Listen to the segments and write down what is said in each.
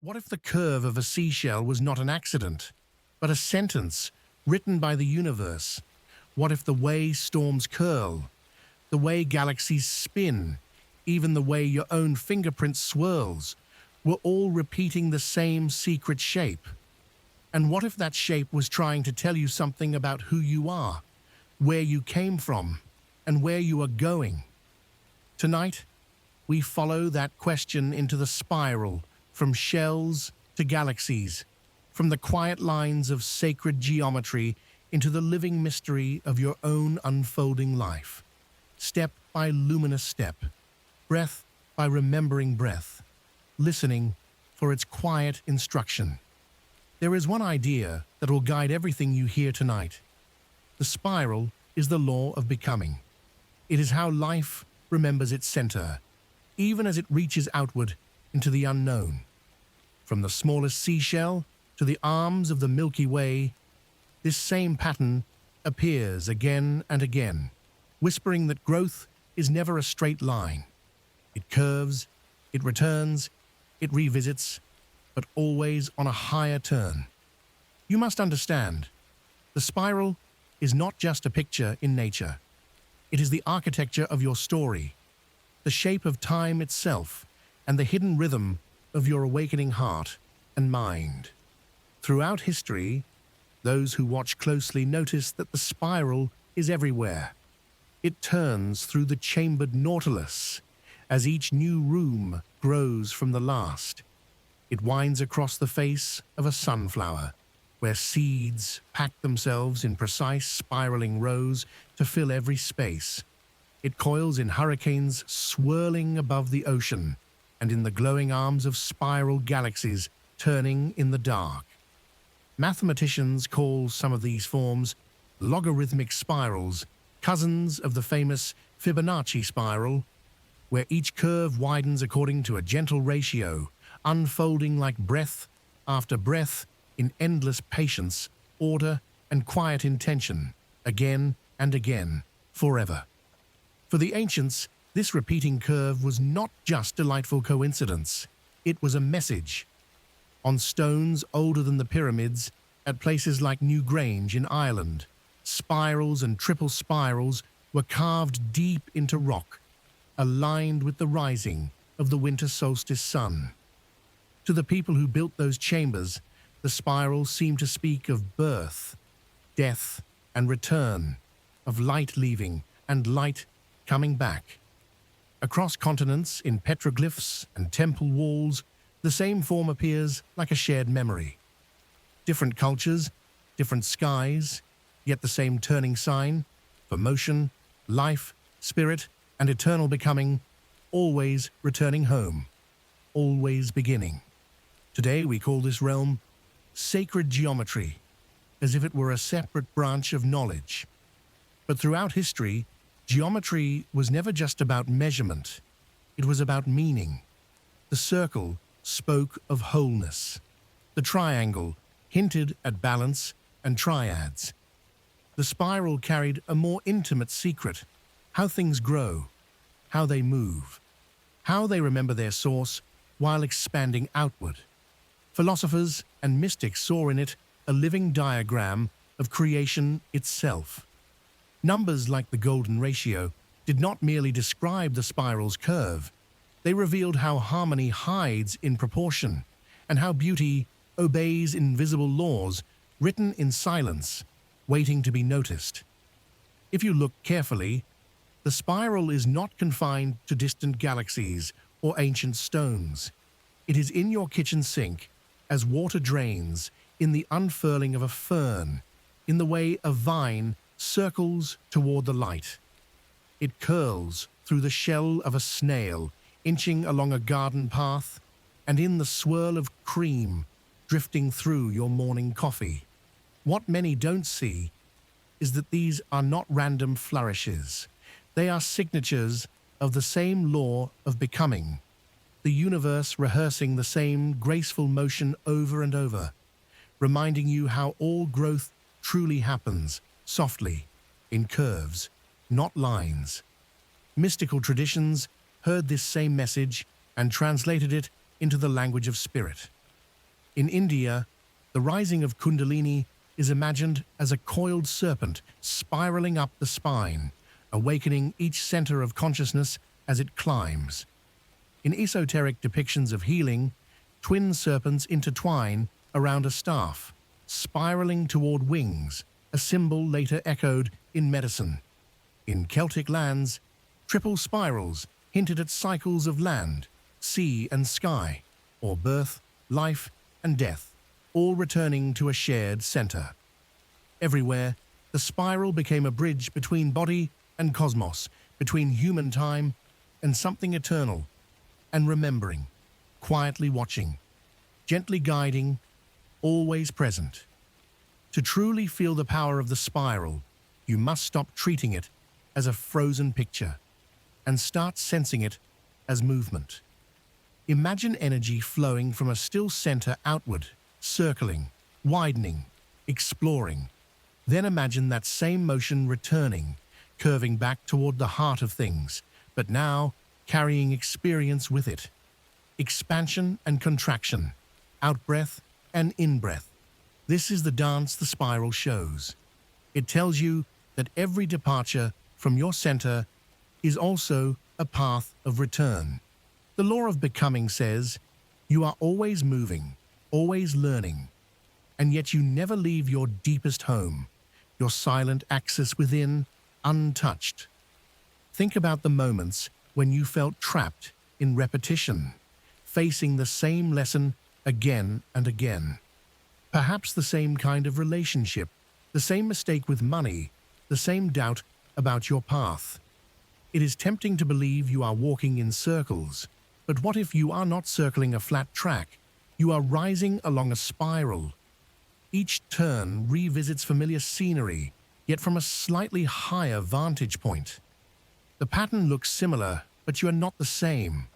What if the curve of a seashell was not an accident, but a sentence written by the universe? What if the way storms curl, the way galaxies spin, even the way your own fingerprint swirls, were all repeating the same secret shape? And what if that shape was trying to tell you something about who you are, where you came from, and where you are going? Tonight, we follow that question into the spiral, from shells to galaxies, from the quiet lines of sacred geometry into the living mystery of your own unfolding life. Step by luminous step, breath by remembering breath, listening for its quiet instruction. There is one idea that will guide everything you hear tonight. The spiral is the law of becoming. It is how life remembers its center, even as it reaches outward into the unknown. From the smallest seashell to the arms of the Milky Way, this same pattern appears again and again, whispering that growth is never a straight line. It curves, it returns, it revisits, but always on a higher turn. You must understand, the spiral is not just a picture in nature. It is the architecture of your story, the shape of time itself, and the hidden rhythm of your awakening heart and mind. Throughout history, those who watch closely notice that the spiral is everywhere. It turns through the chambered nautilus as each new room grows from the last. It winds across the face of a sunflower, where seeds pack themselves in precise spiraling rows to fill every space. It coils in hurricanes swirling above the ocean, and in the glowing arms of spiral galaxies turning in the dark. Mathematicians call some of these forms logarithmic spirals, cousins of the famous Fibonacci spiral, where each curve widens according to a gentle ratio, unfolding like breath after breath in endless patience, order, and quiet intention, again and again, forever. For the ancients, this repeating curve was not just delightful coincidence. It was a message. On stones older than the pyramids, at places like Newgrange in Ireland, spirals and triple spirals were carved deep into rock, aligned with the rising of the winter solstice sun. To the people who built those chambers, the spirals seemed to speak of birth, death, and return, of light leaving and light coming back. Across continents, in petroglyphs and temple walls, the same form appears like a shared memory. Different cultures, different skies, yet the same turning sign for motion, life, spirit, and eternal becoming, always returning home, always beginning. Today we call this realm sacred geometry, as if it were a separate branch of knowledge. But throughout history, geometry was never just about measurement. It was about meaning. The circle spoke of wholeness. The triangle hinted at balance and triads. The spiral carried a more intimate secret: how things grow, how they move, how they remember their source while expanding outward. Philosophers and mystics saw in it a living diagram of creation itself. Numbers like the golden ratio did not merely describe the spiral's curve. They revealed how harmony hides in proportion and how beauty obeys invisible laws written in silence, waiting to be noticed. If you look carefully, the spiral is not confined to distant galaxies or ancient stones. It is in your kitchen sink, as water drains, in the unfurling of a fern, in the way a vine circles toward the light. It curls through the shell of a snail, inching along a garden path, and in the swirl of cream drifting through your morning coffee. What many don't see is that these are not random flourishes. They are signatures of the same law of becoming, the universe rehearsing the same graceful motion over and over, reminding you how all growth truly happens, softly, in curves, not lines. Mystical traditions heard this same message and translated it into the language of spirit. In India, the rising of Kundalini is imagined as a coiled serpent spiraling up the spine, awakening each center of consciousness as it climbs. In esoteric depictions of healing, twin serpents intertwine around a staff, spiraling toward wings, a symbol later echoed in medicine. In Celtic lands, triple spirals hinted at cycles of land, sea and sky, or birth, life and death, all returning to a shared center. Everywhere, the spiral became a bridge between body and cosmos, between human time and something eternal, and remembering, quietly watching, gently guiding, always present. To truly feel the power of the spiral, you must stop treating it as a frozen picture and start sensing it as movement. Imagine energy flowing from a still center outward, circling, widening, exploring. Then imagine that same motion returning, curving back toward the heart of things, but now carrying experience with it. Expansion and contraction, out-breath and in-breath. This is the dance the spiral shows. It tells you that every departure from your center is also a path of return. The law of becoming says, you are always moving, always learning, and yet you never leave your deepest home, your silent axis within, untouched. Think about the moments when you felt trapped in repetition, facing the same lesson again and again. Perhaps the same kind of relationship, the same mistake with money, the same doubt about your path. It is tempting to believe you are walking in circles, but what if you are not circling a flat track? You are rising along a spiral. Each turn revisits familiar scenery, yet from a slightly higher vantage point. The pattern looks similar, but you are not the same.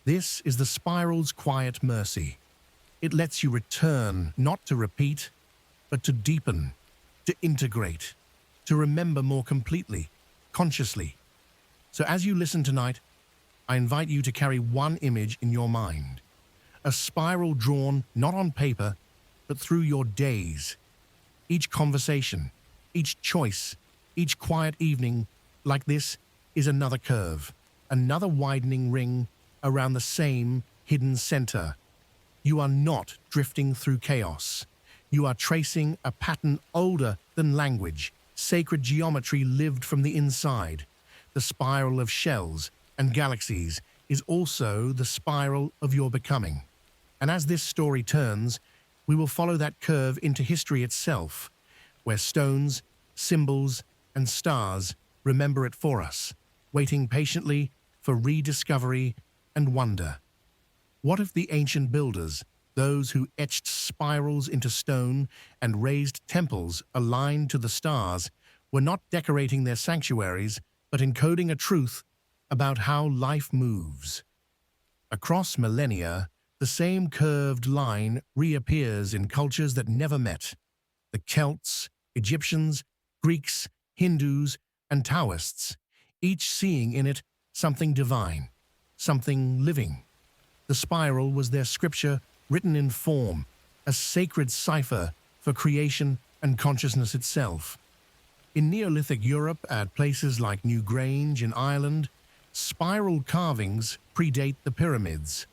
This is the spiral's quiet mercy. It lets you return, not to repeat, but to deepen, to integrate, to remember more completely, consciously. So as you listen tonight, I invite you to carry one image in your mind. A spiral drawn not on paper, but through your days. Each conversation, each choice, each quiet evening like this is another curve, another widening ring around the same hidden center. You are not drifting through chaos. You are tracing a pattern older than language, sacred geometry lived from the inside. The spiral of shells and galaxies is also the spiral of your becoming. And as this story turns, we will follow that curve into history itself, where stones, symbols, and stars remember it for us, waiting patiently for rediscovery and wonder. What if the ancient builders, those who etched spirals into stone and raised temples aligned to the stars, were not decorating their sanctuaries, but encoding a truth about how life moves? Across millennia, the same curved line reappears in cultures that never met. The Celts, Egyptians, Greeks, Hindus, and Taoists, each seeing in it something divine, something living. The spiral was their scripture written in form, a sacred cipher for creation and consciousness itself. In Neolithic Europe, at places like Newgrange in Ireland, spiral carvings predate the pyramids.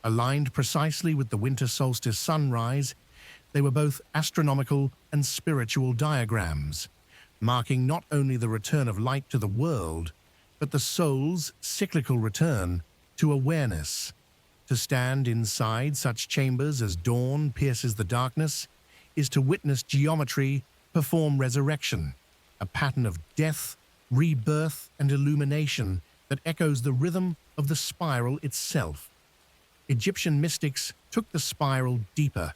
Aligned precisely with the winter solstice sunrise, they were both astronomical and spiritual diagrams, marking not only the return of light to the world, but the soul's cyclical return to awareness. To stand inside such chambers as dawn pierces the darkness is to witness geometry perform resurrection, a pattern of death, rebirth, and illumination that echoes the rhythm of the spiral itself. Egyptian mystics took the spiral deeper,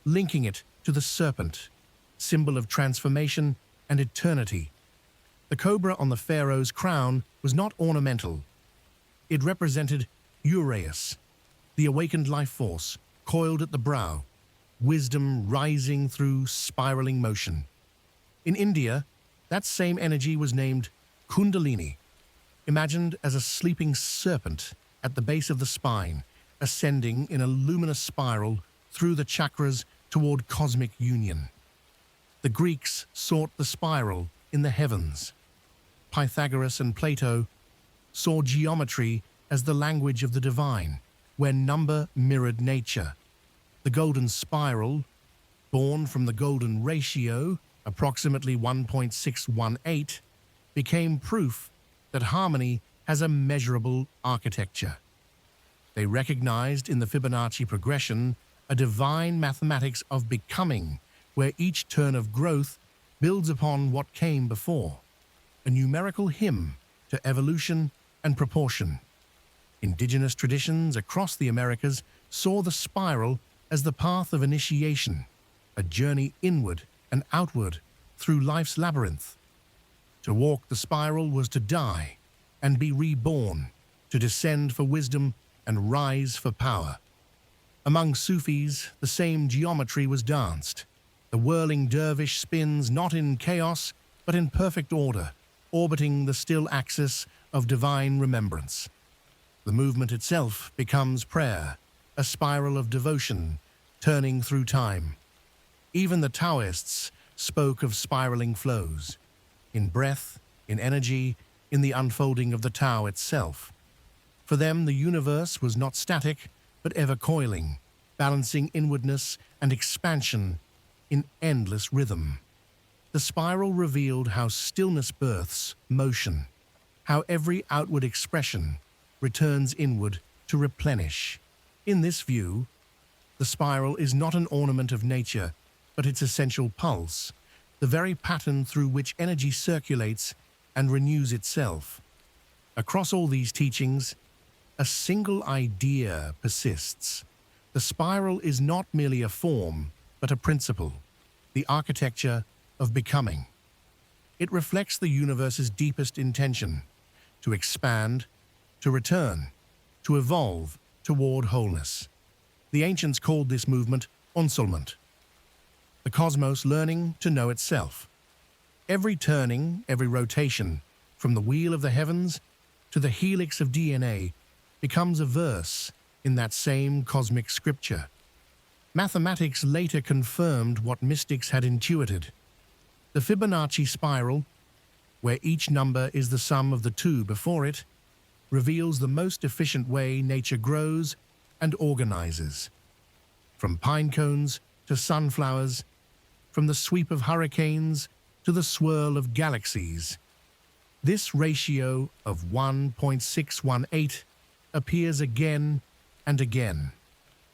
linking it to the serpent, symbol of transformation and eternity. The cobra on the pharaoh's crown was not ornamental. It represented Uraeus, the awakened life force, coiled at the brow, wisdom rising through spiraling motion. In India, that same energy was named Kundalini, imagined as a sleeping serpent at the base of the spine, ascending in a luminous spiral through the chakras toward cosmic union. The Greeks sought the spiral in the heavens. Pythagoras and Plato saw geometry as the language of the divine, where number mirrored nature. The golden spiral, born from the golden ratio, approximately 1.618, became proof that harmony has a measurable architecture. They recognized in the Fibonacci progression a divine mathematics of becoming, where each turn of growth builds upon what came before, a numerical hymn to evolution and proportion. Indigenous traditions across the Americas saw the spiral as the path of initiation, a journey inward and outward through life's labyrinth. To walk the spiral was to die and be reborn, to descend for wisdom and rise for power. Among Sufis, the same geometry was danced. The whirling dervish spins not in chaos, but in perfect order, orbiting the still axis of divine remembrance. The movement itself becomes prayer, a spiral of devotion, turning through time. Even the Taoists spoke of spiraling flows, in breath, in energy, in the unfolding of the Tao itself. For them, the universe was not static, but ever coiling, balancing inwardness and expansion in endless rhythm. The spiral revealed how stillness births motion, how every outward expression returns inward to replenish. In this view, the spiral is not an ornament of nature, but its essential pulse, the very pattern through which energy circulates and renews itself. Across all these teachings, a single idea persists. The spiral is not merely a form, but a principle, the architecture of becoming. It reflects the universe's deepest intention, to expand, to return, to evolve toward wholeness. The ancients called this movement ensoulment, the cosmos learning to know itself. Every turning, every rotation, from the wheel of the heavens to the helix of DNA, becomes a verse in that same cosmic scripture. Mathematics later confirmed what mystics had intuited. The Fibonacci spiral, where each number is the sum of the two before it, reveals the most efficient way nature grows and organizes. From pine cones to sunflowers, from the sweep of hurricanes to the swirl of galaxies, this ratio of 1.618 appears again and again.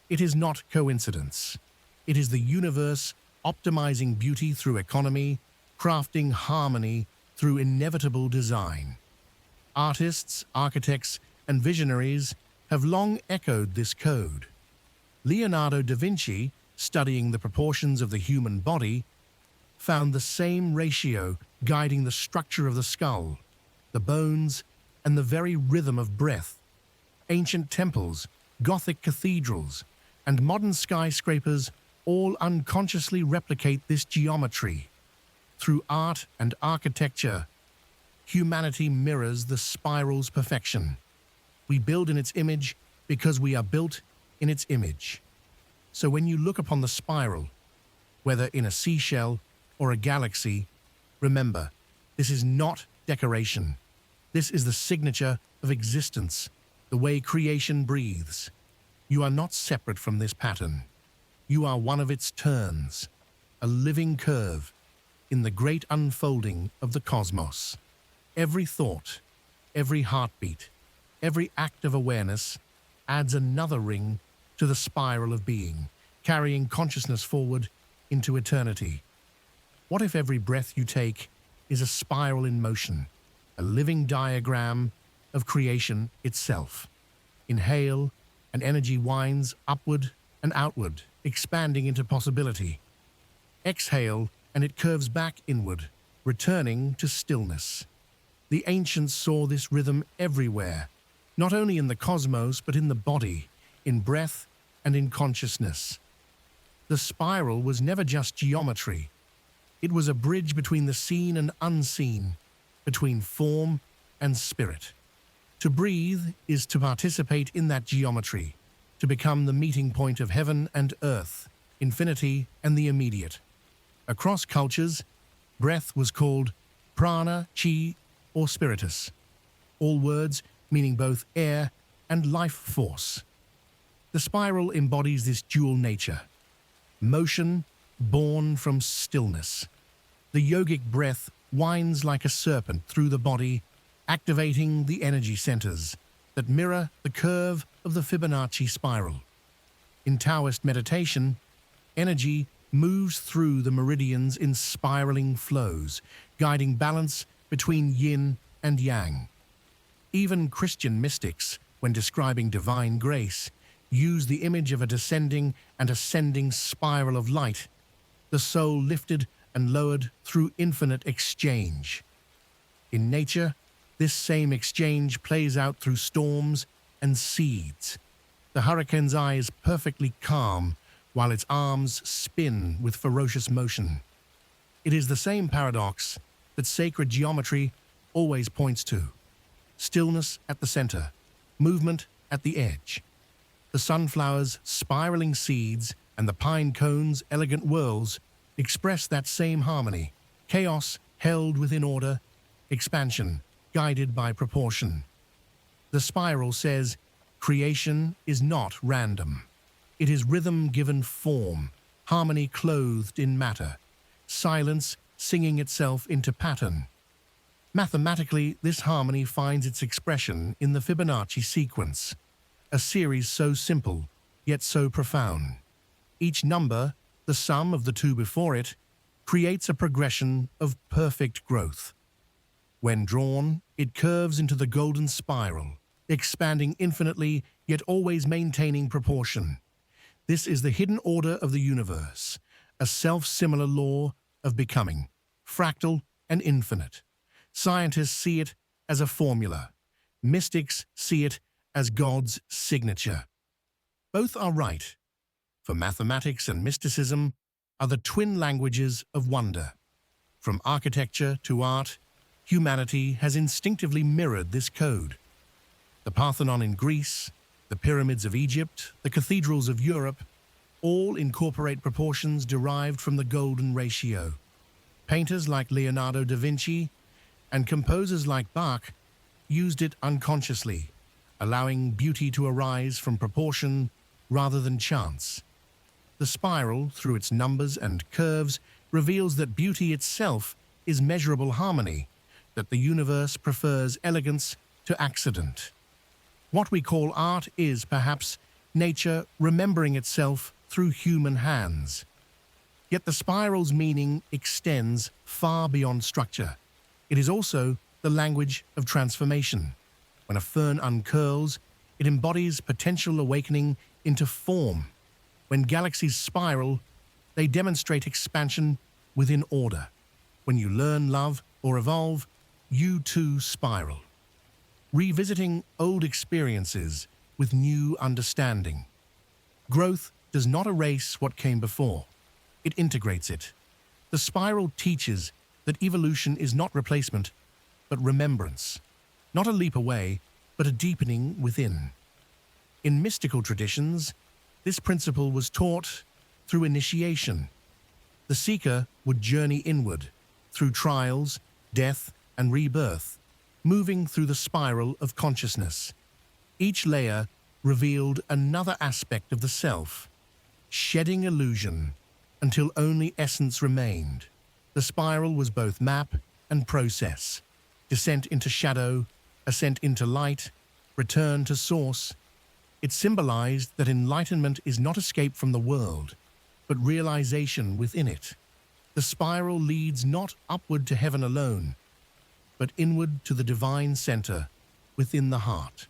It is not coincidence. It is the universe optimizing beauty through economy, crafting harmony through inevitable design. Artists, architects, and visionaries have long echoed this code. Leonardo da Vinci, studying the proportions of the human body, found the same ratio guiding the structure of the skull, the bones, and the very rhythm of breath. Ancient temples, Gothic cathedrals, and modern skyscrapers all unconsciously replicate this geometry. Through art and architecture, humanity mirrors the spiral's perfection. We build in its image because we are built in its image. So when you look upon the spiral, whether in a seashell or a galaxy, remember, this is not decoration. This is the signature of existence, the way creation breathes. You are not separate from this pattern. You are one of its turns, a living curve in the great unfolding of the cosmos. Every thought, every heartbeat, every act of awareness adds another ring to the spiral of being, carrying consciousness forward into eternity. What if every breath you take is a spiral in motion, a living diagram of creation itself? Inhale, and energy winds upward and outward, expanding into possibility. Exhale, and it curves back inward, returning to stillness. The ancients saw this rhythm everywhere, not only in the cosmos, but in the body, in breath, and in consciousness. The spiral was never just geometry. It was a bridge between the seen and unseen, between form and spirit. To breathe is to participate in that geometry, to become the meeting point of heaven and earth, infinity and the immediate. Across cultures, breath was called prana, chi, or spiritus, all words meaning both air and life force. The spiral embodies this dual nature, motion born from stillness. The yogic breath winds like a serpent through the body, activating the energy centers that mirror the curve of the Fibonacci spiral. In Taoist meditation, energy moves through the meridians in spiraling flows, guiding balance between yin and yang. Even Christian mystics, when describing divine grace, use the image of a descending and ascending spiral of light, the soul lifted and lowered through infinite exchange. In nature, this same exchange plays out through storms and seeds. The hurricane's eye is perfectly calm, while its arms spin with ferocious motion. It is the same paradox that sacred geometry always points to: stillness at the center, movement at the edge. The sunflower's spiraling seeds and the pine cone's elegant whirls express that same harmony, chaos held within order, expansion guided by proportion. The spiral says, creation is not random. It is rhythm given form, harmony clothed in matter, silence singing itself into pattern. Mathematically, this harmony finds its expression in the Fibonacci sequence, a series so simple, yet so profound. Each number, the sum of the two before it, creates a progression of perfect growth. When drawn, it curves into the golden spiral, expanding infinitely, yet always maintaining proportion. This is the hidden order of the universe, a self-similar law of becoming, fractal and infinite. Scientists see it as a formula. Mystics see it as God's signature. Both are right, for mathematics and mysticism are the twin languages of wonder. From architecture to art, humanity has instinctively mirrored this code. The Parthenon in Greece, the pyramids of Egypt, the cathedrals of Europe, all incorporate proportions derived from the golden ratio. Painters like Leonardo da Vinci and composers like Bach used it unconsciously, allowing beauty to arise from proportion rather than chance. The spiral, through its numbers and curves, reveals that beauty itself is measurable harmony, that the universe prefers elegance to accident. What we call art is, perhaps, nature remembering itself through human hands. Yet the spiral's meaning extends far beyond structure. It is also the language of transformation. When a fern uncurls, it embodies potential awakening into form. When galaxies spiral, they demonstrate expansion within order. When you learn, love, or evolve, you too spiral, revisiting old experiences with new understanding. Growth does not erase what came before. It integrates it. The spiral teaches that evolution is not replacement, but remembrance. Not a leap away, but a deepening within. In mystical traditions, this principle was taught through initiation. The seeker would journey inward, through trials, death, and rebirth, moving through the spiral of consciousness. Each layer revealed another aspect of the self, shedding illusion until only essence remained. The spiral was both map and process, descent into shadow, ascent into light, return to source. It symbolized that enlightenment is not escape from the world, but realization within it. The spiral leads not upward to heaven alone, but inward to the divine center within the heart.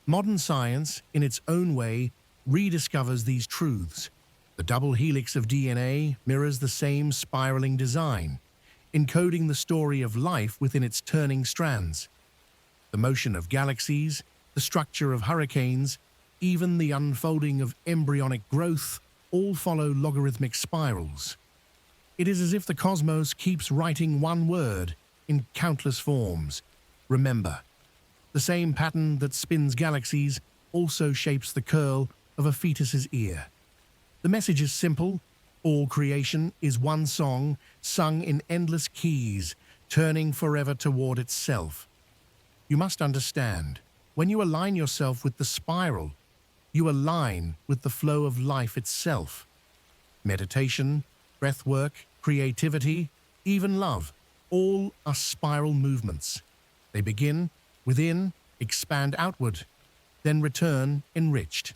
Modern science, in its own way, rediscovers these truths. The double helix of DNA mirrors the same spiraling design, encoding the story of life within its turning strands. The motion of galaxies, the structure of hurricanes, even the unfolding of embryonic growth, all follow logarithmic spirals. It is as if the cosmos keeps writing one word in countless forms: remember. The same pattern that spins galaxies also shapes the curl of a fetus's ear. The message is simple. All creation is one song, sung in endless keys, turning forever toward itself. You must understand, when you align yourself with the spiral, you align with the flow of life itself. Meditation, breathwork, creativity, even love, all are spiral movements. They begin within, expand outward, then return enriched.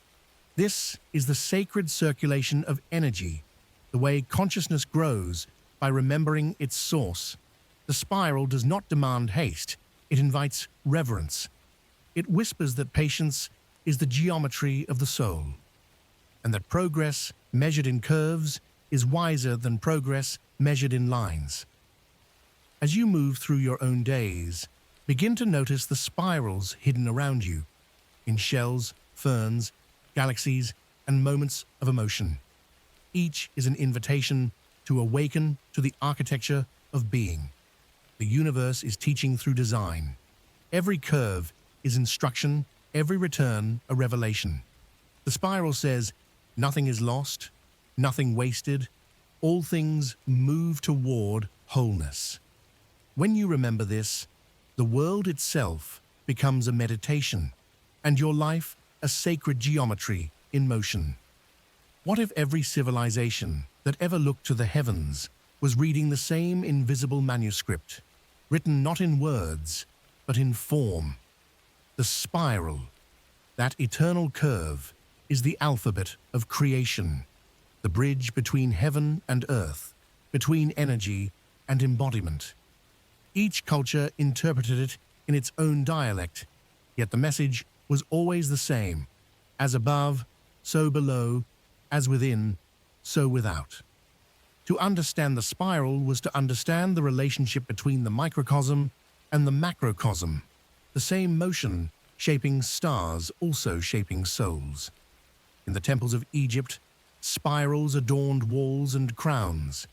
This is the sacred circulation of energy, the way consciousness grows by remembering its source. The spiral does not demand haste, it invites reverence. It whispers that patience is the geometry of the soul, and that progress measured in curves is wiser than progress measured in lines. As you move through your own days, begin to notice the spirals hidden around you, in shells, ferns, galaxies, and moments of emotion. Each is an invitation to awaken to the architecture of being. The universe is teaching through design. Every curve is instruction, every return a revelation. The spiral says, nothing is lost, nothing wasted, all things move toward wholeness. When you remember this, the world itself becomes a meditation, and your life a sacred geometry in motion. What if every civilization that ever looked to the heavens was reading the same invisible manuscript, written not in words, but in form? The spiral, that eternal curve, is the alphabet of creation, the bridge between heaven and earth, between energy and embodiment. Each culture interpreted it in its own dialect, yet the message was always the same: as above, so below, as within, so without. To understand the spiral was to understand the relationship between the microcosm and the macrocosm, the same motion shaping stars, also shaping souls. In the temples of Egypt, spirals adorned walls and crowns.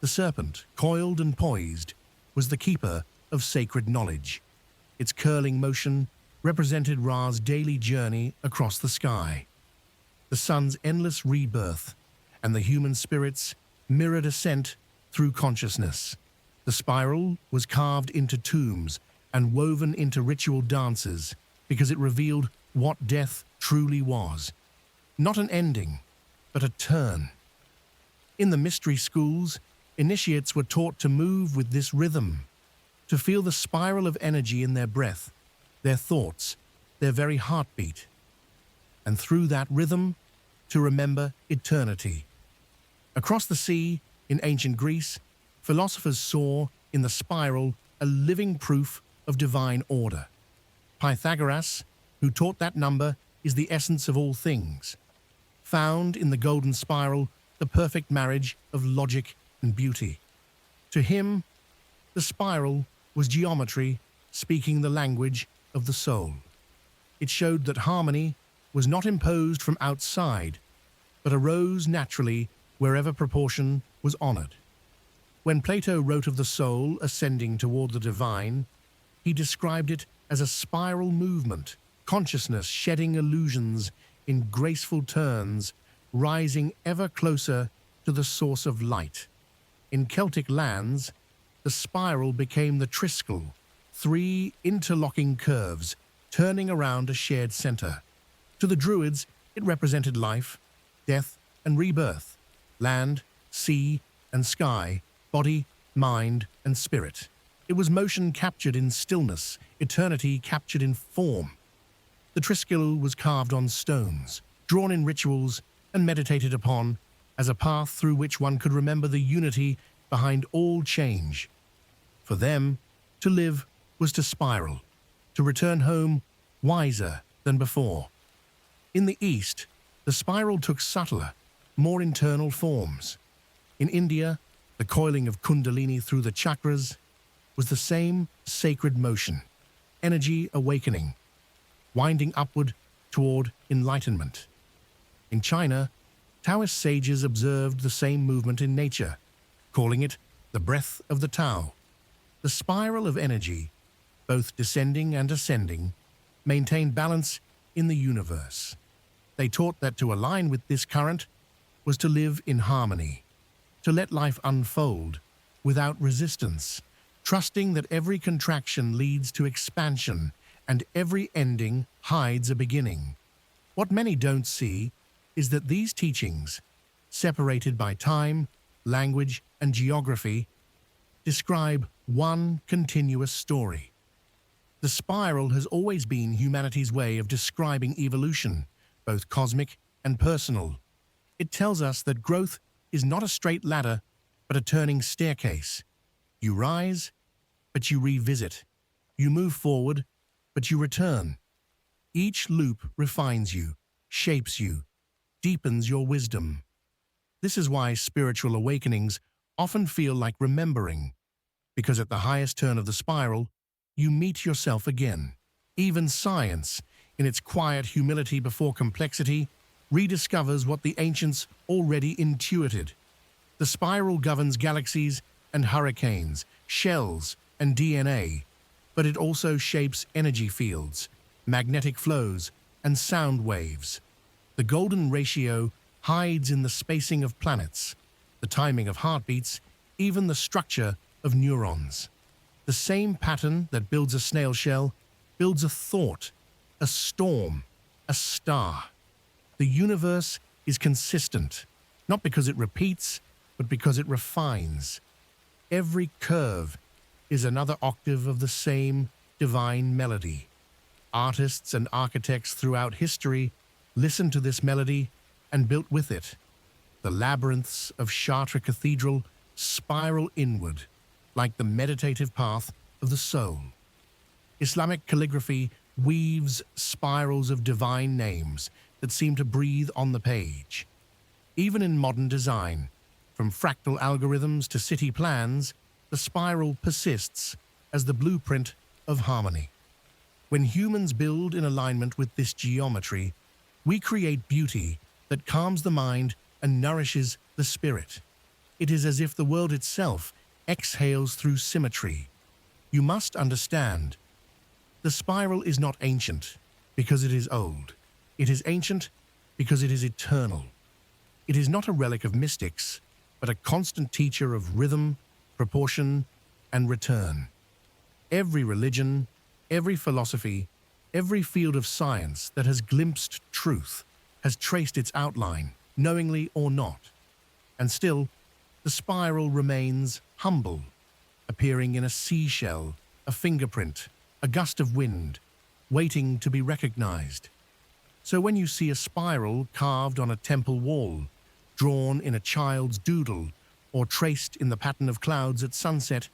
The serpent, coiled and poised, was the keeper of sacred knowledge. Its curling motion represented Ra's daily journey across the sky. The sun's endless rebirth and the human spirit's mirrored ascent through consciousness. The spiral was carved into tombs and woven into ritual dances because it revealed what death truly was. Not an ending, but a turn. In the mystery schools, initiates were taught to move with this rhythm, to feel the spiral of energy in their breath, their thoughts, their very heartbeat, and through that rhythm, to remember eternity. Across the sea, in ancient Greece, philosophers saw in the spiral a living proof of divine order. Pythagoras, who taught that number is the essence of all things, found in the golden spiral the perfect marriage of logic and beauty. To him, the spiral was geometry speaking the language of the soul. It showed that harmony was not imposed from outside, but arose naturally wherever proportion was honored. When Plato wrote of the soul ascending toward the divine, he described it as a spiral movement, consciousness shedding illusions in graceful turns, rising ever closer to the source of light. In Celtic lands, the spiral became the triskel, three interlocking curves turning around a shared center. To the Druids, it represented life, death, and rebirth, land, sea, and sky, body, mind, and spirit. It was motion captured in stillness, eternity captured in form. The triskel was carved on stones, drawn in rituals, and meditated upon as a path through which one could remember the unity behind all change. For them, to live was to spiral, to return home wiser than before. In the East, the spiral took subtler, more internal forms. In India, the coiling of Kundalini through the chakras was the same sacred motion, energy awakening, winding upward toward enlightenment. In China, Taoist sages observed the same movement in nature, calling it the breath of the Tao. The spiral of energy, both descending and ascending, maintain balance in the universe. They taught that to align with this current was to live in harmony, to let life unfold without resistance, trusting that every contraction leads to expansion and every ending hides a beginning. What many don't see is that these teachings, separated by time, language, and geography, describe one continuous story. The spiral has always been humanity's way of describing evolution, both cosmic and personal. It tells us that growth is not a straight ladder, but a turning staircase. You rise, but you revisit. You move forward, but you return. Each loop refines you, shapes you, deepens your wisdom. This is why spiritual awakenings often feel like remembering, because at the highest turn of the spiral, you meet yourself again. Even science, in its quiet humility before complexity, rediscovers what the ancients already intuited. The spiral governs galaxies and hurricanes, shells and DNA, but it also shapes energy fields, magnetic flows, and sound waves. The golden ratio hides in the spacing of planets, the timing of heartbeats, even the structure of neurons. The same pattern that builds a snail shell builds a thought, a storm, a star. The universe is consistent, not because it repeats, but because it refines. Every curve is another octave of the same divine melody. Artists and architects throughout history listened to this melody and built with it. The labyrinths of Chartres Cathedral spiral inward, like the meditative path of the soul. Islamic calligraphy weaves spirals of divine names that seem to breathe on the page. Even in modern design, from fractal algorithms to city plans, the spiral persists as the blueprint of harmony. When humans build in alignment with this geometry, we create beauty that calms the mind and nourishes the spirit. It is as if the world itself exhales through symmetry. You must understand, the spiral is not ancient because it is old. It is ancient because it is eternal. It is not a relic of mystics, but a constant teacher of rhythm, proportion, and return. Every religion, every philosophy, every field of science that has glimpsed truth has traced its outline, knowingly or not. And still, the spiral remains humble, appearing in a seashell, a fingerprint, a gust of wind, waiting to be recognized. So when you see a spiral carved on a temple wall, drawn in a child's doodle, or traced in the pattern of clouds at sunset,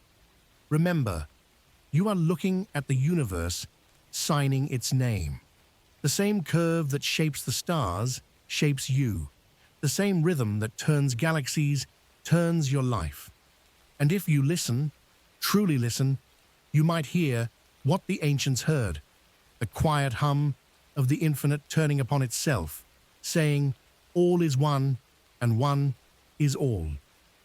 remember, you are looking at the universe signing its name. The same curve that shapes the stars shapes you. The same rhythm that turns galaxies turns your life. And if you listen, truly listen, you might hear what the ancients heard, the quiet hum of the infinite turning upon itself, saying, all is one, and one is all.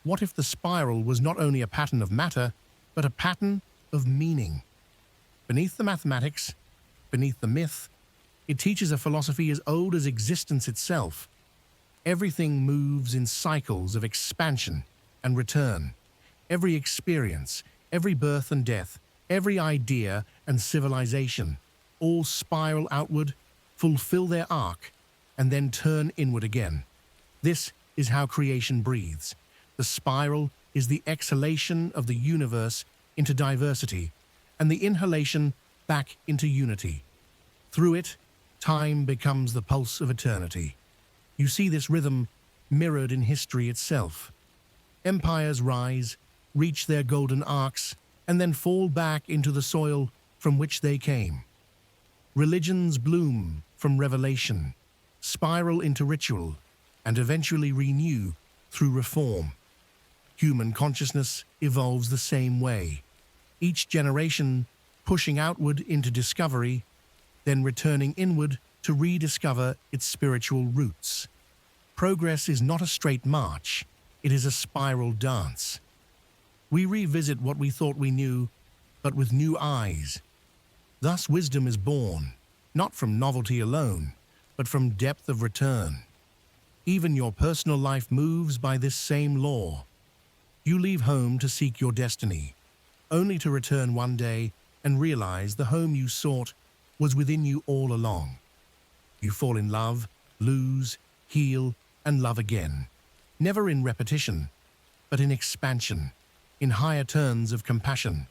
What if the spiral was not only a pattern of matter, but a pattern of meaning? Beneath the mathematics, beneath the myth, it teaches a philosophy as old as existence itself. Everything moves in cycles of expansion and return. Every experience, every birth and death, every idea and civilization, all spiral outward, fulfill their arc, and then turn inward again. This is how creation breathes. The spiral is the exhalation of the universe into diversity, and the inhalation back into unity. Through it, time becomes the pulse of eternity. You see this rhythm mirrored in history itself. Empires rise, reach their golden arcs, and then fall back into the soil from which they came. Religions bloom from revelation, spiral into ritual, and eventually renew through reform. Human consciousness evolves the same way, each generation pushing outward into discovery, then returning inward to rediscover its spiritual roots. Progress is not a straight march, it is a spiral dance. We revisit what we thought we knew, but with new eyes. Thus wisdom is born, not from novelty alone, but from depth of return. Even your personal life moves by this same law. You leave home to seek your destiny, only to return one day and realize the home you sought was within you all along. You fall in love, lose, heal, and love again, never in repetition, but in expansion, in higher turns of compassion.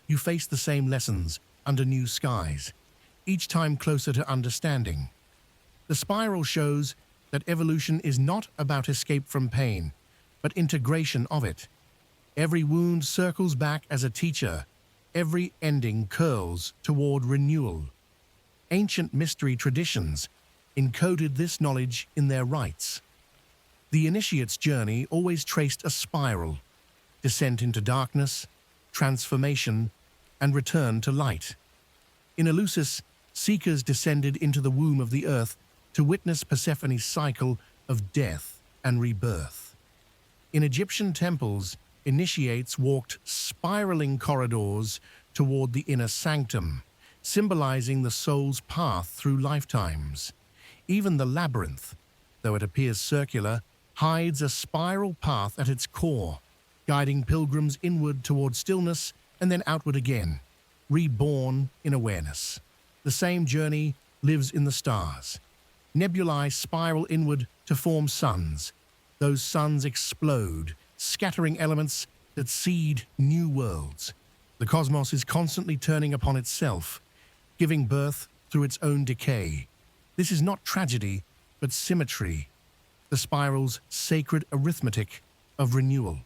You face the same lessons under new skies, each time closer to understanding. The spiral shows that evolution is not about escape from pain, but integration of it. Every wound circles back as a teacher, every ending curls toward renewal. Ancient mystery traditions encoded this knowledge in their rites. The initiate's journey always traced a spiral: descent into darkness, transformation, and return to light. In Eleusis, seekers descended into the womb of the earth to witness Persephone's cycle of death and rebirth. In Egyptian temples, initiates walked spiraling corridors toward the inner sanctum, symbolizing the soul's path through lifetimes. Even the labyrinth, though it appears circular, hides a spiral path at its core, guiding pilgrims inward toward stillness and then outward again, reborn in awareness. The same journey lives in the stars. Nebulae spiral inward to form suns. Those suns explode, scattering elements that seed new worlds. The cosmos is constantly turning upon itself, giving birth through its own decay. This is not tragedy, but symmetry, the spiral's sacred arithmetic of renewal.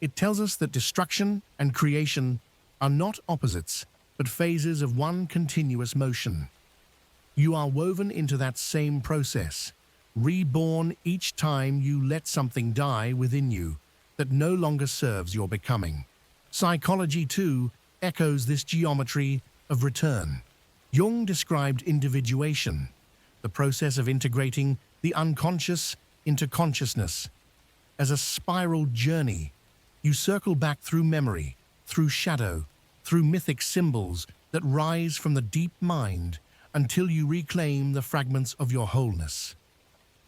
It tells us that destruction and creation are not opposites, but phases of one continuous motion. You are woven into that same process, reborn each time you let something die within you that no longer serves your becoming. Psychology, too, echoes this geometry of return. Jung described individuation, the process of integrating the unconscious into consciousness. As a spiral journey, you circle back through memory, through shadow, through mythic symbols that rise from the deep mind until you reclaim the fragments of your wholeness.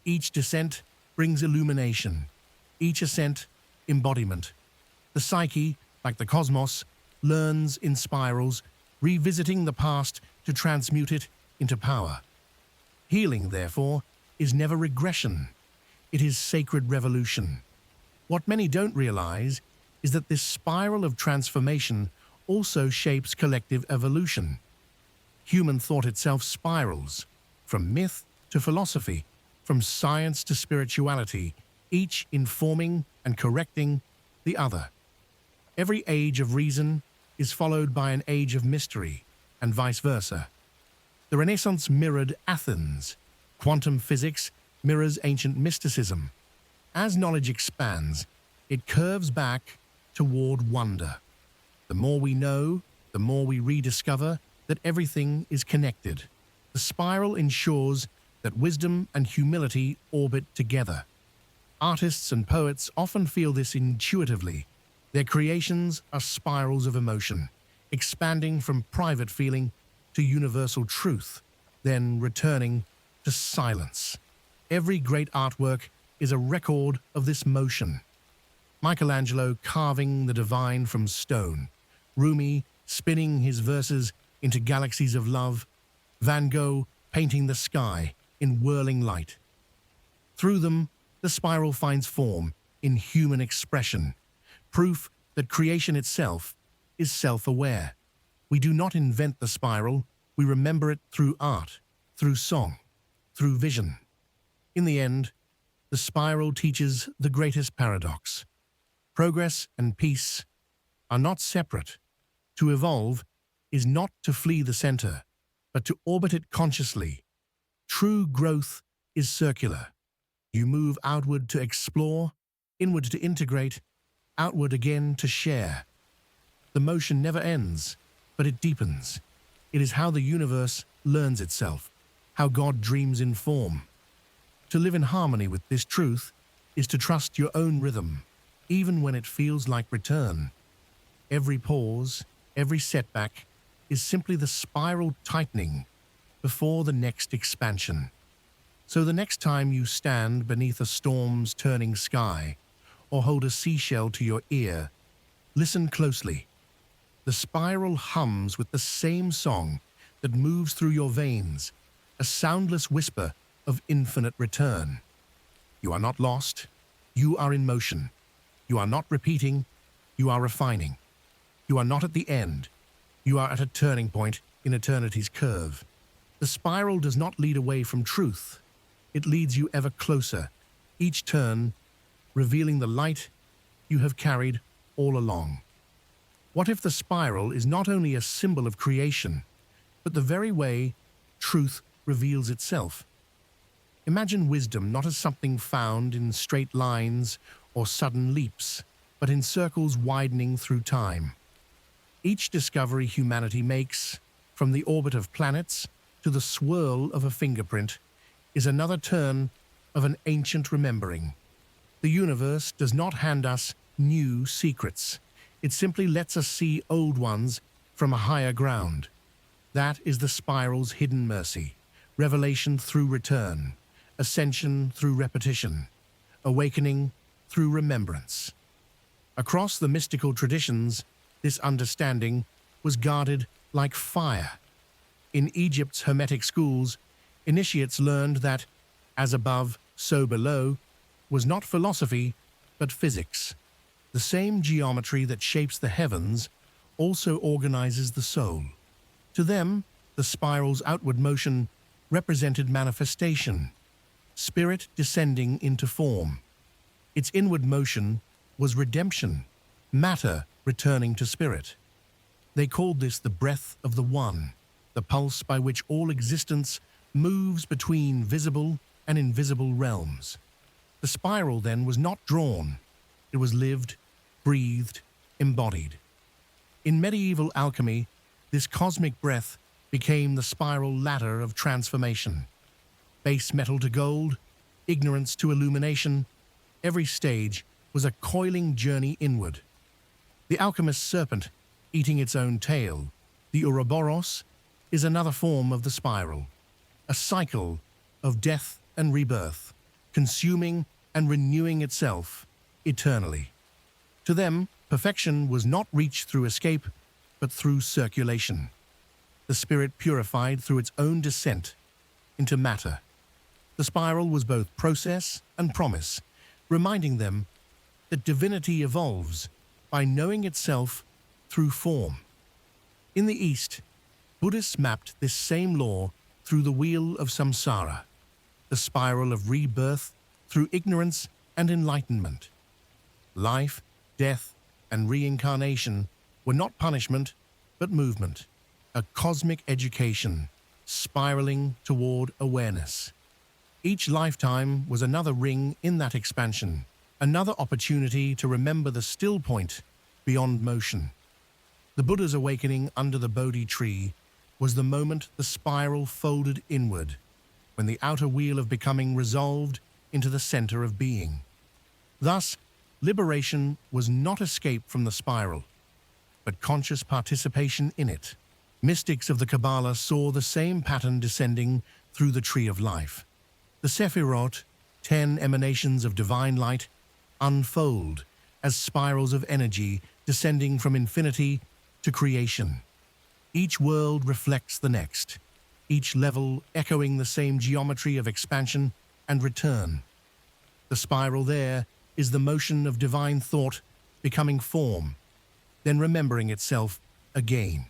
Each descent brings illumination, each ascent, embodiment. The psyche, like the cosmos, learns in spirals, revisiting the past to transmute it into power. Healing, therefore, is never regression. It is sacred revolution. What many don't realize is that this spiral of transformation also shapes collective evolution. Human thought itself spirals, from myth to philosophy, from science to spirituality, each informing and correcting the other. Every age of reason is followed by an age of mystery, and vice versa. The Renaissance mirrored Athens. Quantum physics mirrors ancient mysticism. As knowledge expands, it curves back toward wonder. The more we know, the more we rediscover that everything is connected. The spiral ensures that wisdom and humility orbit together. Artists and poets often feel this intuitively. Their creations are spirals of emotion, expanding from private feeling to universal truth, then returning to silence. Every great artwork is a record of this motion. Michelangelo carving the divine from stone, Rumi spinning his verses into galaxies of love, Van Gogh painting the sky in whirling light. Through them, the spiral finds form in human expression, proof that creation itself is self-aware. We do not invent the spiral, we remember it through art, through song, through vision. In the end, the spiral teaches the greatest paradox. Progress and peace are not separate. To evolve is not to flee the center, but to orbit it consciously. True growth is circular. You move outward to explore, inward to integrate, outward again to share. The motion never ends, but it deepens. It is how the universe learns itself, how God dreams in form. To live in harmony with this truth is to trust your own rhythm, even when it feels like return. Every pause, every setback is simply the spiral tightening before the next expansion. So the next time you stand beneath a storm's turning sky or hold a seashell to your ear, listen closely. The spiral hums with the same song that moves through your veins, a soundless whisper of infinite return. You are not lost. You are in motion. You are not repeating. You are refining. You are not at the end. You are at a turning point in eternity's curve. The spiral does not lead away from truth. It leads you ever closer, each turn revealing the light you have carried all along. What if the spiral is not only a symbol of creation, but the very way truth reveals itself? Imagine wisdom not as something found in straight lines or sudden leaps, but in circles widening through time. Each discovery humanity makes, from the orbit of planets to the swirl of a fingerprint, is another turn of an ancient remembering. The universe does not hand us new secrets. It simply lets us see old ones from a higher ground. That is the spiral's hidden mercy, revelation through return, ascension through repetition, awakening through remembrance. Across the mystical traditions, this understanding was guarded like fire. In Egypt's Hermetic schools, initiates learned that as above, so below was not philosophy, but physics. The same geometry that shapes the heavens also organizes the soul. To them, the spiral's outward motion represented manifestation, spirit descending into form. Its inward motion was redemption, matter returning to spirit. They called this the breath of the One, the pulse by which all existence moves between visible and invisible realms. The spiral, then, was not drawn. It was lived, breathed, embodied. In medieval alchemy, this cosmic breath became the spiral ladder of transformation. Base metal to gold, ignorance to illumination, every stage was a coiling journey inward. The alchemist's serpent, eating its own tail, the Ouroboros, is another form of the spiral, a cycle of death and rebirth, consuming and renewing itself eternally. To them, perfection was not reached through escape, but through circulation. The spirit purified through its own descent into matter. The spiral was both process and promise, reminding them that divinity evolves by knowing itself through form. In the East, Buddhists mapped this same law through the wheel of samsara, the spiral of rebirth through ignorance and enlightenment. Life, death, and reincarnation were not punishment, but movement, a cosmic education, spiraling toward awareness. Each lifetime was another ring in that expansion, another opportunity to remember the still point beyond motion. The Buddha's awakening under the Bodhi tree was the moment the spiral folded inward, when the outer wheel of becoming resolved into the center of being. Thus, liberation was not escape from the spiral, but conscious participation in it. Mystics of the Kabbalah saw the same pattern descending through the tree of life. The Sephirot, 10 emanations of divine light, unfold as spirals of energy descending from infinity to creation. Each world reflects the next, each level echoing the same geometry of expansion and return. The spiral there is the motion of divine thought becoming form, then remembering itself again.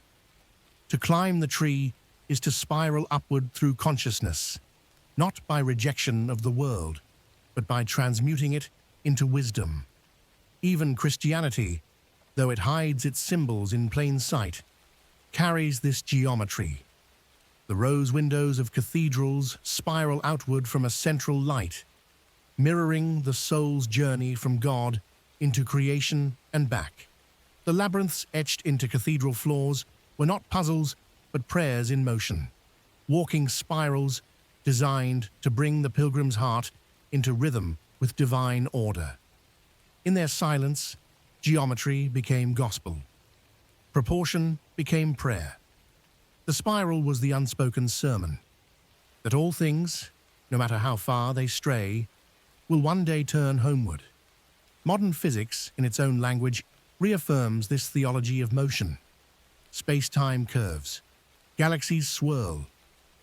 To climb the tree is to spiral upward through consciousness, not by rejection of the world, but by transmuting it into wisdom. Even Christianity, though it hides its symbols in plain sight, carries this geometry. The rose windows of cathedrals spiral outward from a central light, mirroring the soul's journey from God into creation and back. The labyrinths etched into cathedral floors were not puzzles, but prayers in motion, walking spirals designed to bring the pilgrim's heart into rhythm with divine order. In their silence, geometry became gospel. Proportion became prayer. The spiral was the unspoken sermon, that all things, no matter how far they stray, will one day turn homeward. Modern physics, in its own language, reaffirms this theology of motion. Space-time curves, galaxies swirl,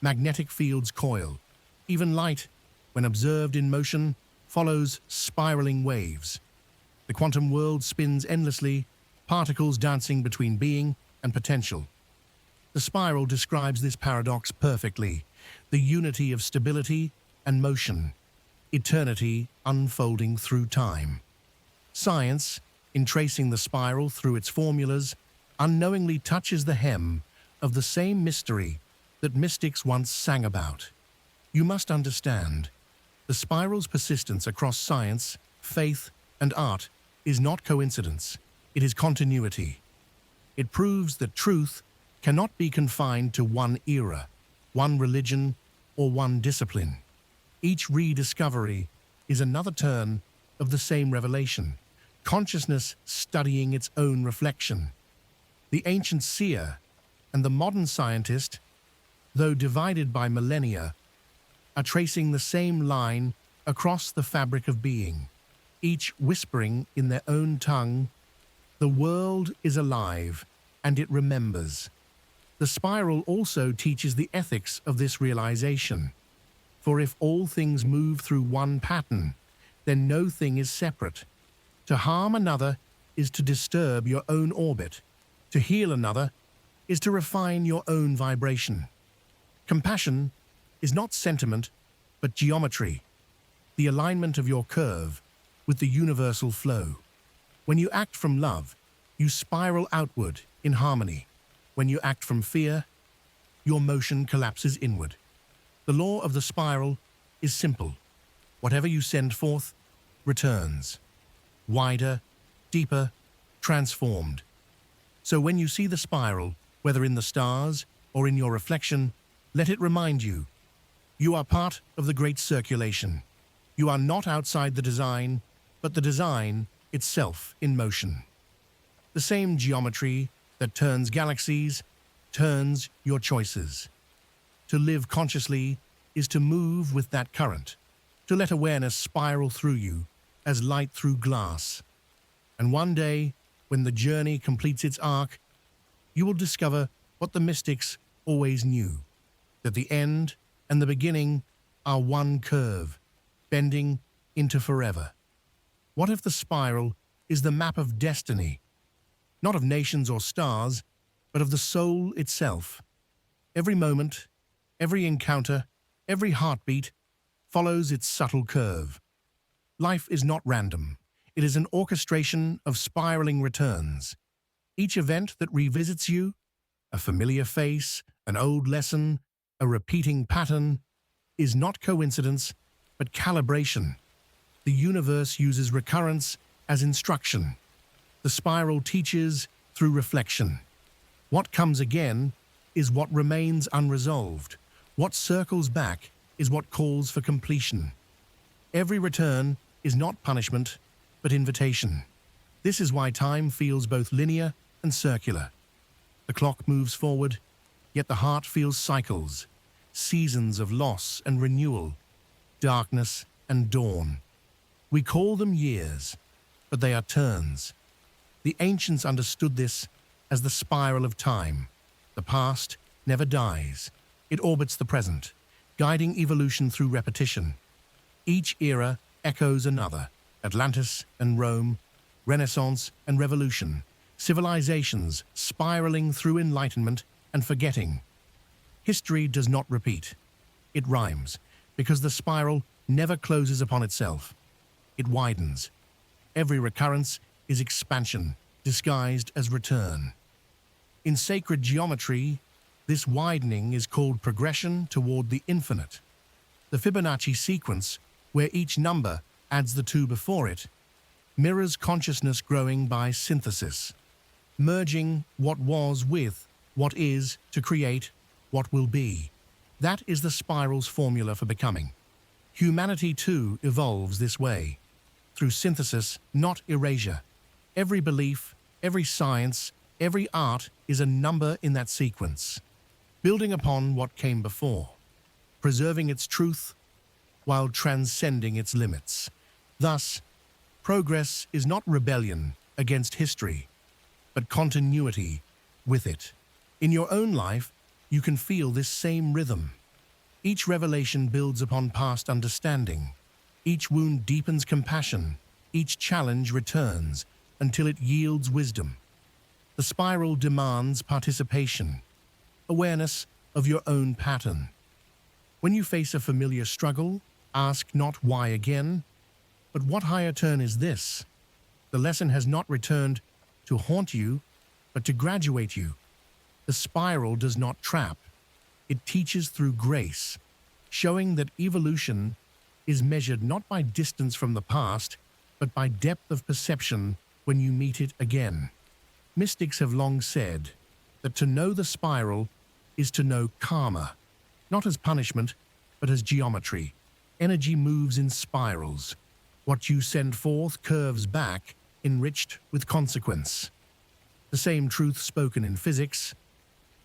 magnetic fields coil. Even light, when observed in motion, follows spiraling waves. The quantum world spins endlessly, particles dancing between being and potential. The spiral describes this paradox perfectly, the unity of stability and motion, eternity unfolding through time. Science, in tracing the spiral through its formulas, unknowingly touches the hem of the same mystery that mystics once sang about. You must understand, the spiral's persistence across science, faith, and art is not coincidence, it is continuity. It proves that truth cannot be confined to one era, one religion, or one discipline. Each rediscovery is another turn of the same revelation, consciousness studying its own reflection. The ancient seer and the modern scientist, though divided by millennia, are tracing the same line across the fabric of being, each whispering in their own tongue, "The world is alive, and it remembers." The spiral also teaches the ethics of this realization. For if all things move through one pattern, then no thing is separate. To harm another is to disturb your own orbit. To heal another is to refine your own vibration. Compassion is not sentiment, but geometry, the alignment of your curve with the universal flow. When you act from love, you spiral outward in harmony. When you act from fear, your motion collapses inward. The law of the spiral is simple. Whatever you send forth returns. Wider, deeper, transformed. So when you see the spiral, whether in the stars or in your reflection, let it remind you, you are part of the great circulation. You are not outside the design, but the design itself in motion. The same geometry that turns galaxies turns your choices. To live consciously is to move with that current, to let awareness spiral through you as light through glass. And one day, when the journey completes its arc, you will discover what the mystics always knew, that the end and the beginning are one curve, bending into forever. What if the spiral is the map of destiny, not of nations or stars, but of the soul itself? Every moment, every encounter, every heartbeat follows its subtle curve. Life is not random. It is an orchestration of spiraling returns. Each event that revisits you, a familiar face, an old lesson, a repeating pattern, is not coincidence, but calibration. The universe uses recurrence as instruction. The spiral teaches through reflection. What comes again is what remains unresolved. What circles back is what calls for completion. Every return is not punishment, but invitation. This is why time feels both linear and circular. The clock moves forward, yet the heart feels cycles, seasons of loss and renewal, darkness and dawn. We call them years, but they are turns. The ancients understood this as the spiral of time. The past never dies. It orbits the present, guiding evolution through repetition. Each era echoes another: Atlantis and Rome, Renaissance and Revolution, civilizations spiraling through enlightenment and forgetting. History does not repeat. It rhymes, because the spiral never closes upon itself. It widens. Every recurrence is expansion, disguised as return. In sacred geometry, this widening is called progression toward the infinite. The Fibonacci sequence, where each number adds the two before it, mirrors consciousness growing by synthesis, merging what was with what is to create what will be. That is the spiral's formula for becoming. Humanity, too, evolves this way, through synthesis, not erasure. Every belief, every science, every art is a number in that sequence, building upon what came before. preserving its truth while transcending its limits. Thus, progress is not rebellion against history, but continuity with it. In your own life, you can feel this same rhythm. Each revelation builds upon past understanding. Each wound deepens compassion. Each challenge returns until it yields wisdom. The spiral demands participation, awareness of your own pattern. When you face a familiar struggle, ask not why again, but what higher turn is this? The lesson has not returned to haunt you, but to graduate you. The spiral does not trap. It teaches through grace, showing that evolution is measured not by distance from the past, but by depth of perception when you meet it again. Mystics have long said that to know the spiral is to know karma, not as punishment, but as geometry. Energy moves in spirals. What you send forth curves back, enriched with consequence. The same truth spoken in physics,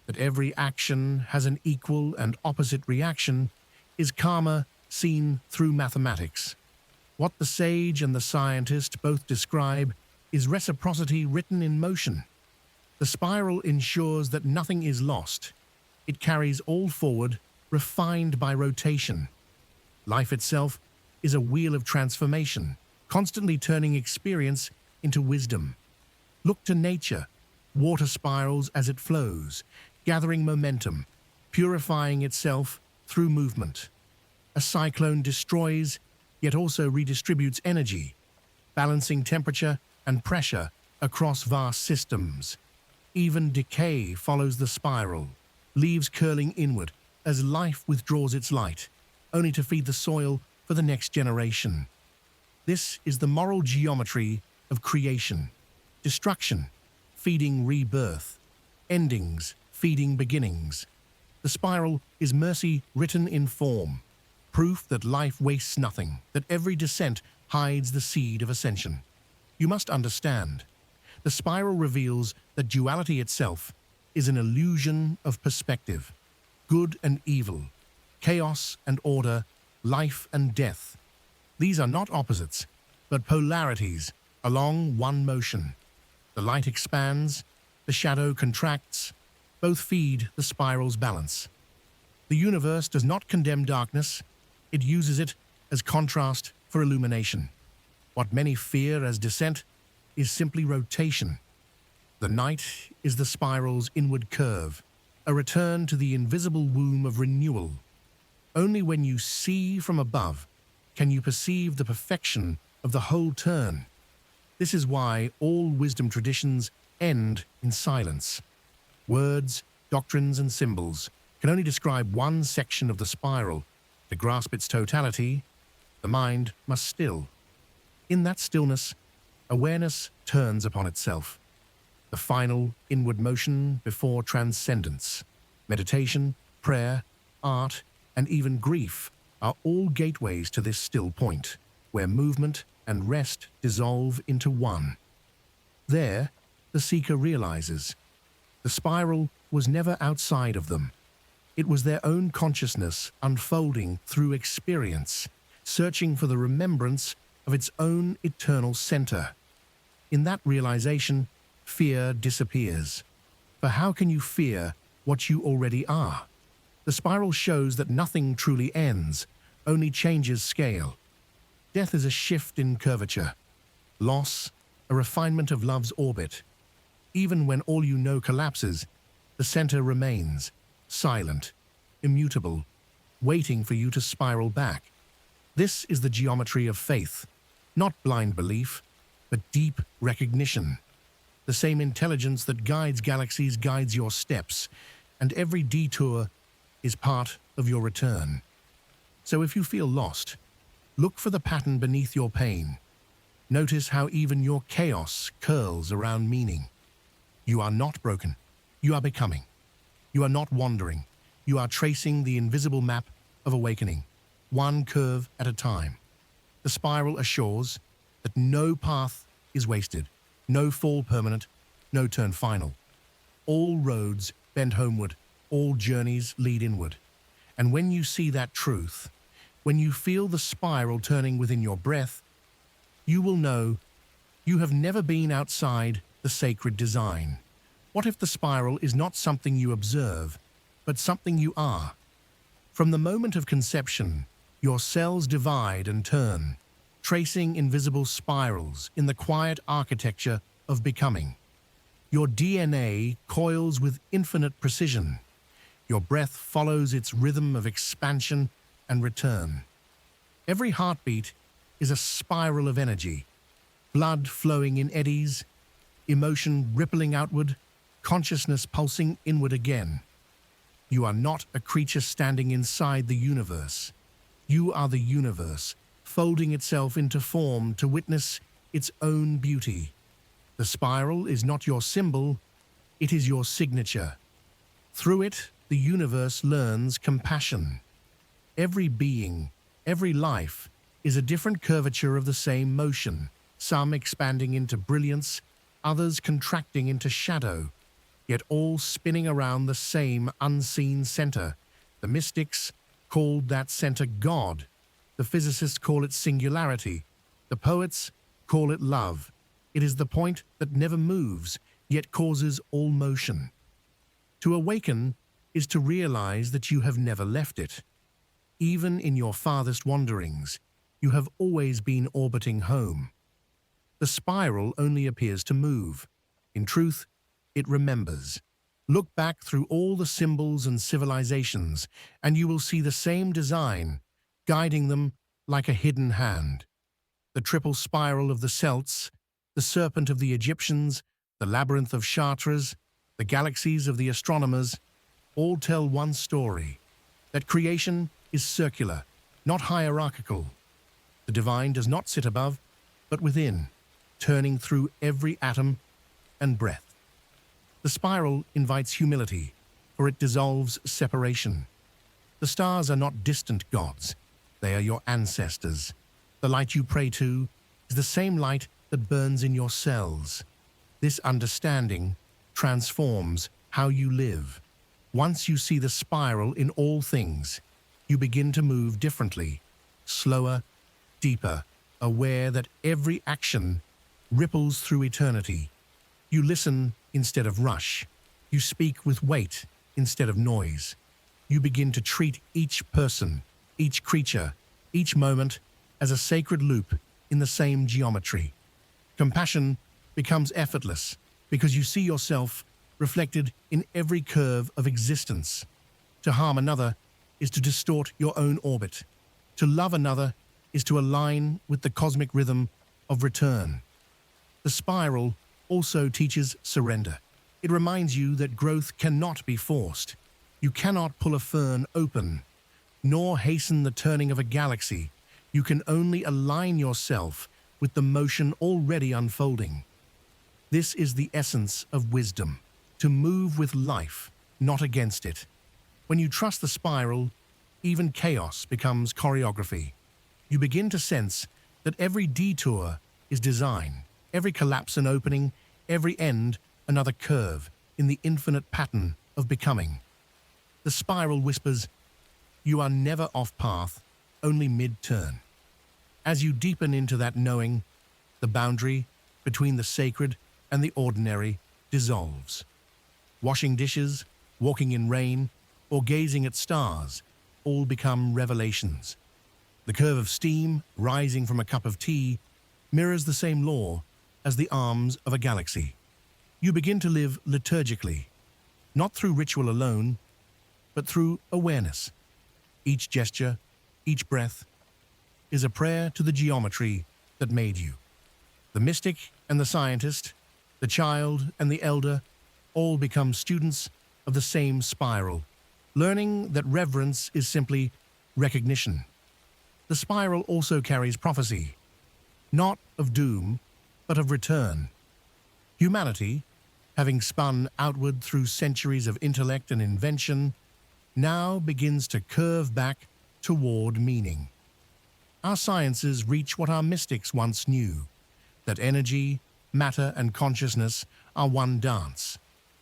that every action has an equal and opposite reaction, is karma seen through mathematics. What the sage and the scientist both describe is reciprocity written in motion. The spiral ensures that nothing is lost. It carries all forward, refined by rotation. Life itself is a wheel of transformation, constantly turning experience into wisdom. Look to nature. Water spirals as it flows, gathering momentum, purifying itself through movement. A cyclone destroys, yet also redistributes energy, balancing temperature and pressure across vast systems. Even decay follows the spiral, leaves curling inward as life withdraws its light, only to feed the soil for the next generation. This is the moral geometry of creation. Destruction, feeding rebirth. Endings, feeding beginnings. The spiral is mercy written in form, proof that life wastes nothing, that every descent hides the seed of ascension. You must understand, the spiral reveals that duality itself is an illusion of perspective. Good and evil, chaos and order, life and death. These are not opposites, but polarities along one motion. The light expands, the shadow contracts, both feed the spiral's balance. The universe does not condemn darkness, it uses it as contrast for illumination. What many fear as descent is simply rotation. The night is the spiral's inward curve, a return to the invisible womb of renewal. Only when you see from above can you perceive the perfection of the whole turn. This is why all wisdom traditions end in silence. Words, doctrines, and symbols can only describe one section of the spiral. To grasp its totality, the mind must still. In that stillness, awareness turns upon itself. The final inward motion before transcendence. Meditation, prayer, art, and even grief are all gateways to this still point, where movement and rest dissolve into one. There, the seeker realizes the spiral was never outside of them. It was their own consciousness unfolding through experience, searching for the remembrance of its own eternal center. In that realization, fear disappears. For how can you fear what you already are? The spiral shows that nothing truly ends, only changes scale. Death is a shift in curvature. Loss, a refinement of love's orbit. Even when all you know collapses, the center remains, silent, immutable, waiting for you to spiral back. This is the geometry of faith, not blind belief, but deep recognition. The same intelligence that guides galaxies guides your steps, and every detour is part of your return. So if you feel lost, look for the pattern beneath your pain. Notice how even your chaos curls around meaning. You are not broken. You are becoming. You are not wandering. You are tracing the invisible map of awakening, one curve at a time. The spiral assures that no path is wasted, no fall permanent, no turn final. All roads bend homeward, all journeys lead inward. And when you see that truth, when you feel the spiral turning within your breath, you will know you have never been outside the sacred design. What if the spiral is not something you observe, but something you are? From the moment of conception, your cells divide and turn, tracing invisible spirals in the quiet architecture of becoming. Your DNA coils with infinite precision. Your breath follows its rhythm of expansion and return. Every heartbeat is a spiral of energy, blood flowing in eddies, emotion rippling outward, consciousness pulsing inward again. You are not a creature standing inside the universe. You are the universe, folding itself into form to witness its own beauty. The spiral is not your symbol, it is your signature. Through it, the universe learns compassion. Every being, every life, is a different curvature of the same motion, some expanding into brilliance, others contracting into shadow, yet all spinning around the same unseen center. The mystics called that center God. The physicists call it singularity. The poets call it love. It is the point that never moves, yet causes all motion. To awaken is to realize that you have never left it. Even in your farthest wanderings, you have always been orbiting home. The spiral only appears to move. In truth, it remembers. Look back through all the symbols and civilizations, and you will see the same design, guiding them like a hidden hand. The triple spiral of the Celts, the serpent of the Egyptians, the labyrinth of Chartres, the galaxies of the astronomers, all tell one story, that creation is circular, not hierarchical. The divine does not sit above, but within, turning through every atom and breath. The spiral invites humility, for it dissolves separation. The stars are not distant gods, they are your ancestors. The light you pray to is the same light that burns in your cells. This understanding transforms how you live. Once you see the spiral in all things, you begin to move differently, slower, deeper, aware that every action ripples through eternity. You listen instead of rush. You speak with weight instead of noise. You begin to treat each person, each creature, each moment as a sacred loop in the same geometry. Compassion becomes effortless because you see yourself reflected in every curve of existence. To harm another is to distort your own orbit. To love another is to align with the cosmic rhythm of return. The spiral also teaches surrender. It reminds you that growth cannot be forced. You cannot pull a fern open, nor hasten the turning of a galaxy. You can only align yourself with the motion already unfolding. This is the essence of wisdom, to move with life, not against it. When you trust the spiral, even chaos becomes choreography. You begin to sense that every detour is design, every collapse an opening, every end another curve in the infinite pattern of becoming. The spiral whispers, you are never off path, only mid-turn. As you deepen into that knowing, the boundary between the sacred and the ordinary dissolves. Washing dishes, walking in rain, or gazing at stars all become revelations. The curve of steam rising from a cup of tea mirrors the same law as the arms of a galaxy. You begin to live liturgically, not through ritual alone, but through awareness. Each gesture, each breath, is a prayer to the geometry that made you. The mystic and the scientist, the child and the elder, all become students of the same spiral, learning that reverence is simply recognition. The spiral also carries prophecy, not of doom, but of return. Humanity, having spun outward through centuries of intellect and invention, now begins to curve back toward meaning. Our sciences reach what our mystics once knew, that energy, matter, and consciousness are one dance.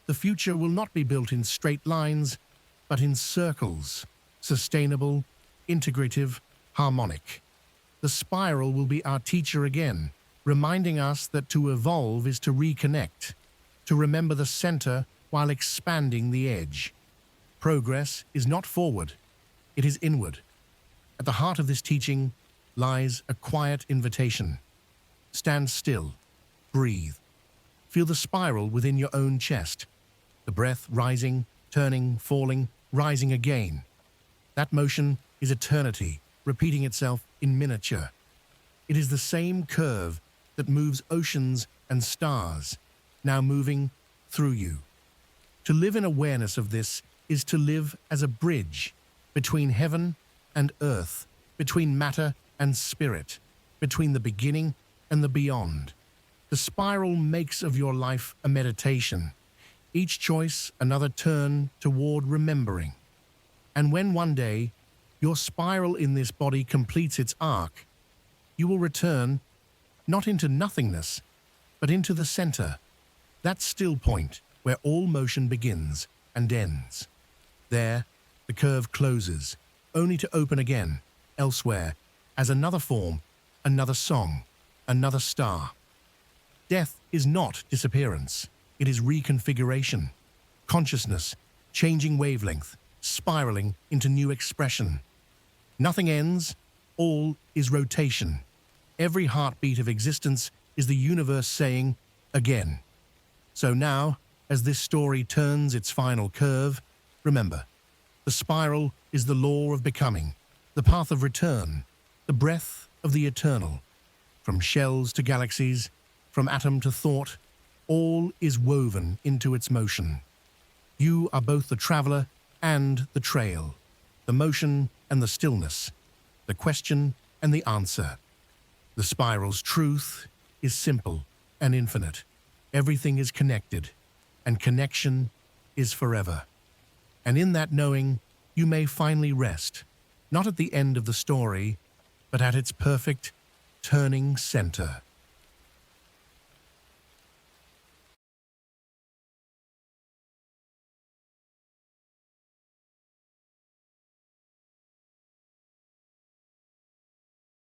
The future will not be built in straight lines, but in circles. sustainable, integrative, harmonic. The spiral will be our teacher again, reminding us that to evolve is to reconnect, to remember the center while expanding the edge. Progress is not forward, it is inward. At the heart of this teaching lies a quiet invitation. Stand still, breathe. Feel the spiral within your own chest, the breath rising, turning, falling, rising again. That motion is eternity, repeating itself in miniature. It is the same curve that moves oceans and stars, now moving through you. To live in awareness of this is to live as a bridge between heaven and earth, between matter and spirit, between the beginning and the beyond. The spiral makes of your life a meditation, each choice another turn toward remembering. And when one day your spiral in this body completes its arc, you will return not into nothingness, but into the center, that still point where all motion begins and ends. There, the curve closes, only to open again, elsewhere, as another form, another song, another star. Death is not disappearance, it is reconfiguration. Consciousness, changing wavelength, spiraling into new expression. Nothing ends, all is rotation. Every heartbeat of existence is the universe saying, again. So now, as this story turns its final curve, remember, the spiral is the law of becoming, the path of return, the breath of the eternal. From shells to galaxies, from atom to thought, all is woven into its motion. You are both the traveler and the trail, the motion and the stillness, the question and the answer. The spiral's truth is simple and infinite. Everything is connected, and connection is forever. And in that knowing, you may finally rest, not at the end of the story, but at its perfect turning center.